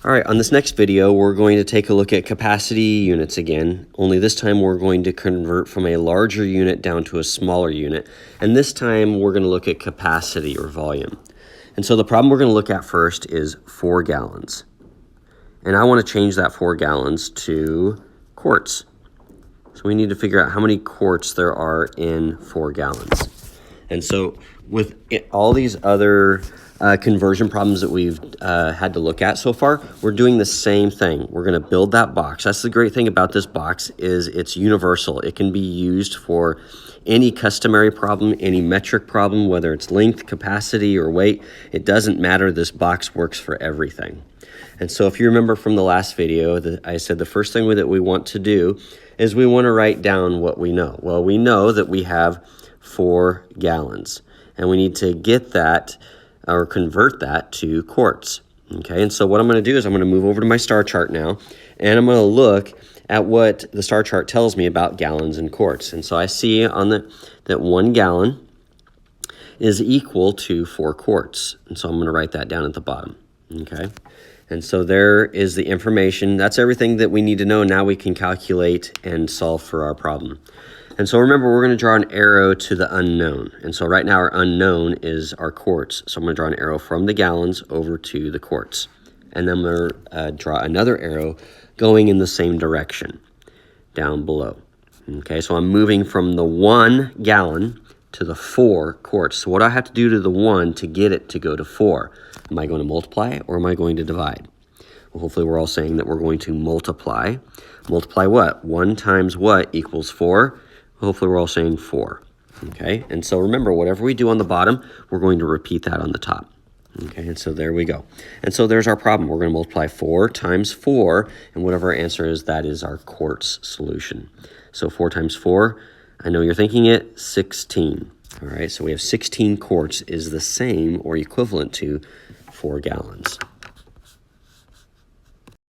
All right, on this next video, we're going to take a look at capacity units again, only this time we're going to convert from a larger unit down to a smaller unit. And this time we're going to look at capacity or volume. And so the problem we're going to look at first is 4 gallons. And I want to change that 4 gallons to quarts. So we need to figure out how many quarts there are in 4 gallons. And so with all these other conversion problems that we've had to look at so far, we're doing the same thing. We're going to build that box. That's the great thing about this box is it's universal. It can be used for any customary problem, any metric problem, whether it's length, capacity, or weight. It doesn't matter. This box works for everything. And so if you remember from the last video, I said the first thing that we want to do is we want to write down what we know. Well, we know that we have 4 gallons, and we need to get that or convert that to quarts. Okay, and so what I'm going to do is I'm going to move over to my star chart now, and I'm going to look at what the star chart tells me about gallons and quarts. And so I see on that 1 gallon is equal to 4 quarts, and so I'm going to write that down at the bottom. Okay, and so there is the information. That's everything that we need to know. Now we can calculate and solve for our problem. And so remember, we're going to draw an arrow to the unknown. And so right now our unknown is our quarts. So I'm going to draw an arrow from the gallons over to the quarts. And then I'm going to draw another arrow going in the same direction down below. Okay, so I'm moving from the 1 gallon to the 4 quarts. So what do I have to do to the 1 to get it to go to 4? Am I going to multiply or am I going to divide? Well, hopefully we're all saying that we're going to multiply. Multiply what? 1 times what equals 4? Hopefully we're all saying 4, okay? And so remember, whatever we do on the bottom, we're going to repeat that on the top, okay? And so there we go. And so there's our problem. We're going to multiply 4 times 4, and whatever our answer is, that is our quarts solution. So 4 times 4, I know you're thinking it, 16. All right, so we have 16 quarts is the same or equivalent to 4 gallons.